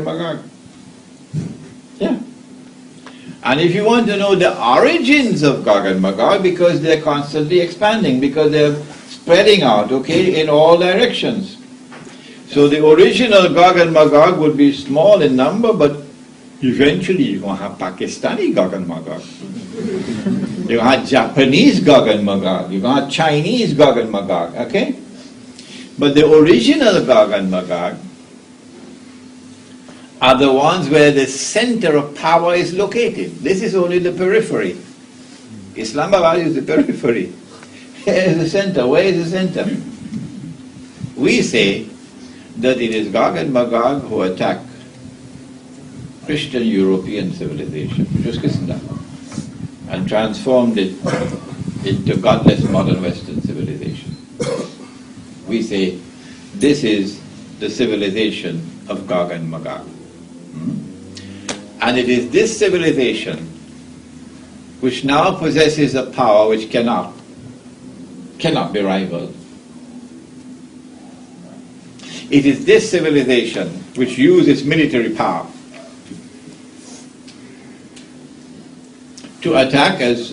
Magog. Yeah. And if you want to know the origins of Gog and Magog, because they're constantly expanding, because they're spreading out, okay, in all directions. So the original Gog and Magog would be small in number, but eventually you're going to have Pakistani Gog and Magog. You're going to have Japanese Gog and Magog. You're going to have Chinese Gog and Magog, okay? But the original Gog and Magog are the ones where the center of power is located. This is only the periphery. Islamabad is the periphery. Here is the center. Where is the center? We say that it is Gog and Magog who attack Christian European civilization, which was Christendom, and transformed it into godless modern Western civilization. We say this is the civilization of Gog and Magog. And it is this civilization which now possesses a power which cannot be rivaled. It is this civilization which uses military power to attack, as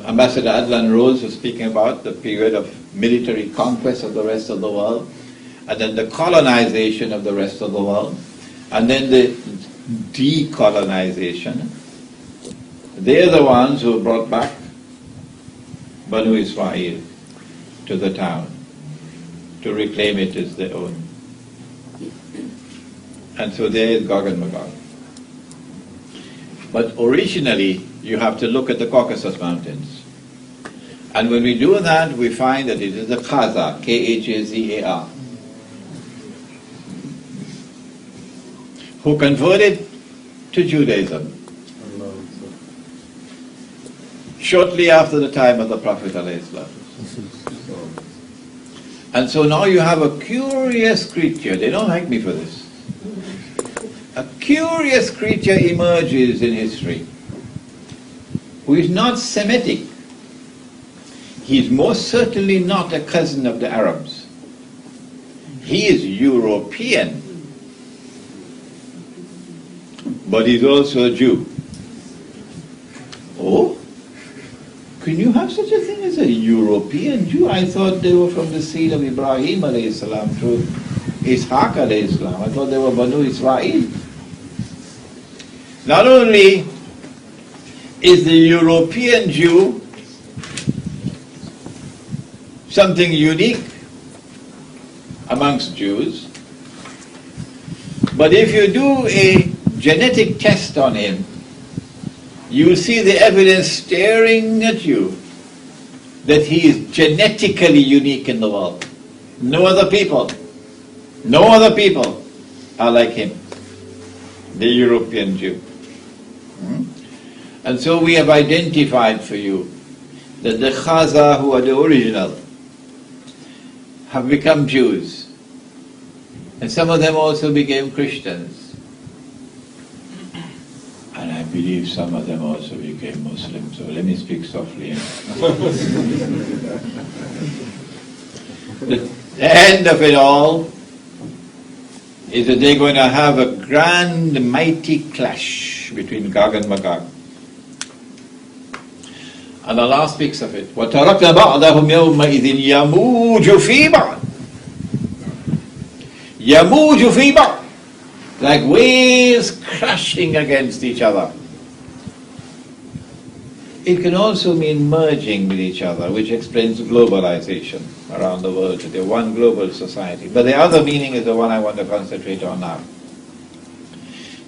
Ambassador Adlan Rose was speaking about, the period of military conquest of the rest of the world, and then the colonization of the rest of the world, and then the decolonization. They're the ones who brought back Banu Israel to the town to reclaim it as their own. And so there is Gog and Magog. But originally, you have to look at the Caucasus Mountains. And when we do that, we find that it is the Khazar, K-H-A-Z-A-R, who converted to Judaism shortly after the time of the Prophet ﷺ. And so now you have a curious creature. They don't like me for this. A curious creature emerges in history who is not Semitic. He is most certainly not a cousin of the Arabs. He is European, but he's also a Jew. Oh? Can you have such a thing as a European Jew? I thought they were from the seed of Ibrahim alayhi salam through Ishaq alayhi salam. I thought they were Banu Israel. Not only is the European Jew something unique amongst Jews, but if you do a genetic test on him, you will see the evidence staring at you that he is genetically unique in the world. No other people are like him, the European Jew. And so we have identified for you that the Khazar, who are the original, have become Jews. And some of them also became Christians. And I believe some of them also became Muslims. So let me speak softly. The end of it all is that they're going to have a grand, mighty clash between Gog and Magog. And Allah speaks of it. وَتَرَكْنَا بَعْضَهُمْ يَوْمَئِذٍ يَمُوجُ فِي بَعْضٍ. يَمُوجُ فِي بَعْضٍ. Like waves crashing against each other. It can also mean merging with each other, which explains globalization around the world today, one global society. But the other meaning is the one I want to concentrate on now.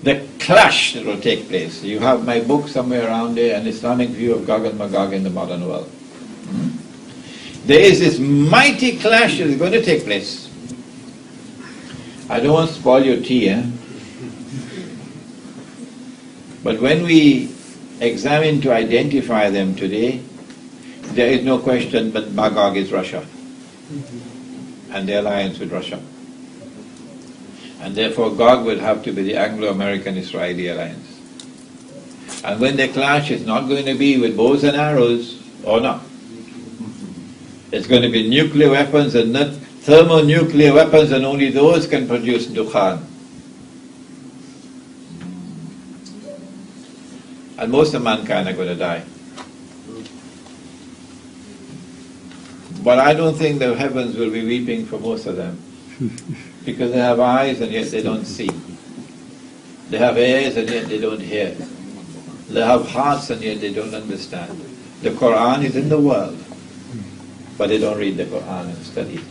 The clash that will take place. You have my book somewhere around there, An Islamic View of Gog and Magog in the Modern World. There is this mighty clash that is going to take place. I don't want to spoil your tea, But when we examine to identify them today, there is no question but Magog is Russia and the alliance with Russia. And therefore Gog will have to be the Anglo-American-Israeli alliance. And when they clash, it's not going to be with bows and arrows, or not. It's going to be nuclear weapons and not thermonuclear weapons, and only those can produce dukhan. And most of mankind are going to die. But I don't think the heavens will be weeping for most of them. Because they have eyes and yet they don't see. They have ears and yet they don't hear. They have hearts and yet they don't understand. The Quran is in the world, but they don't read the Quran and study it.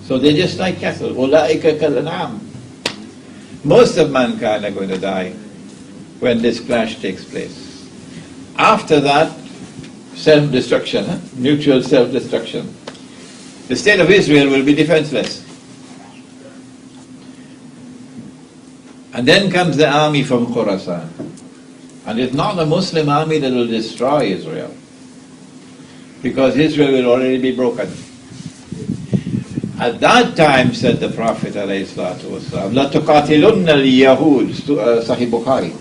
So they're just like cattle. أُولَٰئِكَ كَالْأَنْعَامِ. Most of mankind are going to die when this clash takes place. After that, self-destruction, mutual self-destruction. The state of Israel will be defenseless. And then comes the army from Khurasan. And it's not a Muslim army that will destroy Israel, because Israel will already be broken. At that time, said the Prophet ﷺ, لَتُقَاتِلُنَّ الْيَهُودِ, Sahih Bukhari.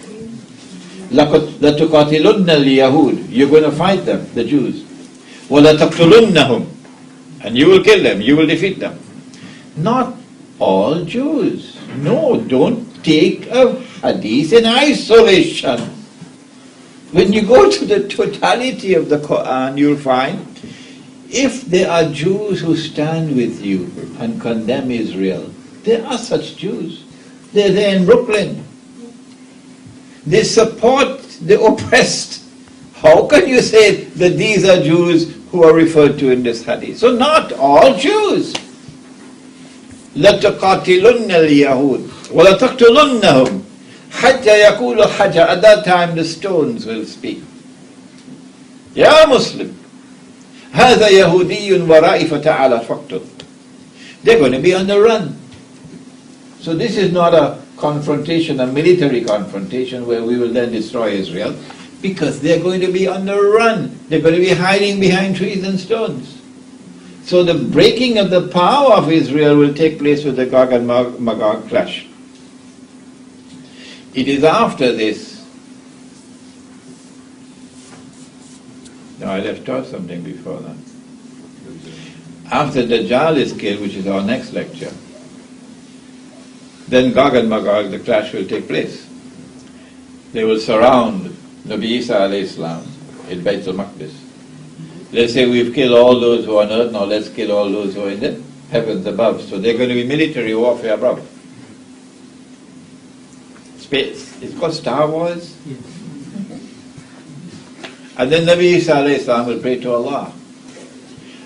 لَتُقَاتِلُنَّ الْيَهُودِ, you're going to fight them, the Jews. وَلَتَقْتُلُنَّهُمْ, and you will kill them, you will defeat them. Not all Jews. No, don't take a hadith in isolation. When you go to the totality of the Quran, you'll find if there are Jews who stand with you and condemn Israel, there are such Jews. They're there in Brooklyn. They support the oppressed. How can you say that these are Jews who are referred to in this hadith? So not all Jews. لَتُقَاتِلُنَّ الْيَهُودِ وَلَتَقْتُلُنَّهُمْ حَتَّى يَقُولُ حَجَّ. At that time the stones will speak. Ya Muslim, هَذَا يَهُودِيٌّ وَرَائِي فَتَعَالَ فَقْتُلْ. They're going to be on the run. So this is not a confrontation, a military confrontation where we will then destroy Israel, because they're going to be on the run. They're going to be hiding behind trees and stones. So the breaking of the power of Israel will take place with the Gog and Magog clash. It is after this. No, I left out something before that. After Dajjal is killed, which is our next lecture, then Gog and Magog, the clash will take place. They will surround Nabi Isa alayhi salam in Bayt al-Maqdis. Let's say we've killed all those who are on earth, now let's kill all those who are in the heavens above. So they're going to be military warfare above. Space. It's called Star Wars. And then Nabi Isa alayhi salam will pray to Allah.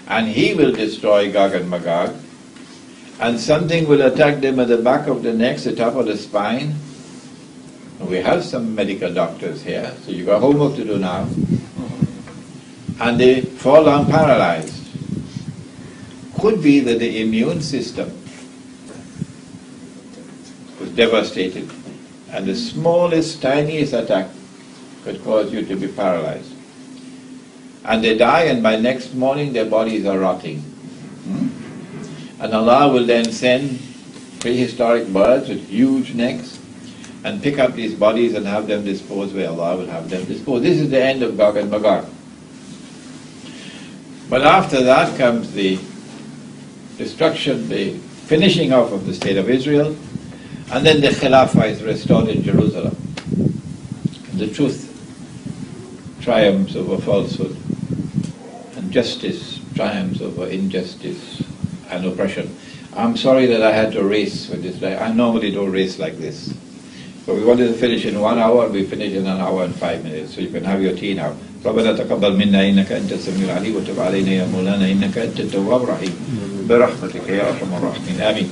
And he will destroy Gog and Magog. And something will attack them at the back of the neck, the top of the spine. And we have some medical doctors here, so you got homework to do now. And they fall down paralyzed. Could be that the immune system was devastated, and the smallest, tiniest attack could cause you to be paralyzed. And they die, and by next morning their bodies are rotting. And Allah will then send prehistoric birds with huge necks and pick up these bodies and have them disposed where Allah will have them disposed. This is the end of Gog and Magog. But after that comes the destruction, the finishing off of the state of Israel, and then the Khilafah is restored in Jerusalem. The truth triumphs over falsehood, and justice triumphs over injustice and oppression. I'm sorry that I had to race with this. I normally don't race like this. But we wanted to finish in 1 hour, and we finished in 1 hour and 5 minutes, so you can have your tea now. ربنا تقبل منا إنك أنت السميع العليم وتب علينا يا مولانا إنك أنت التواب الرحيم برحمتك يا أرحم الراحمين آمين.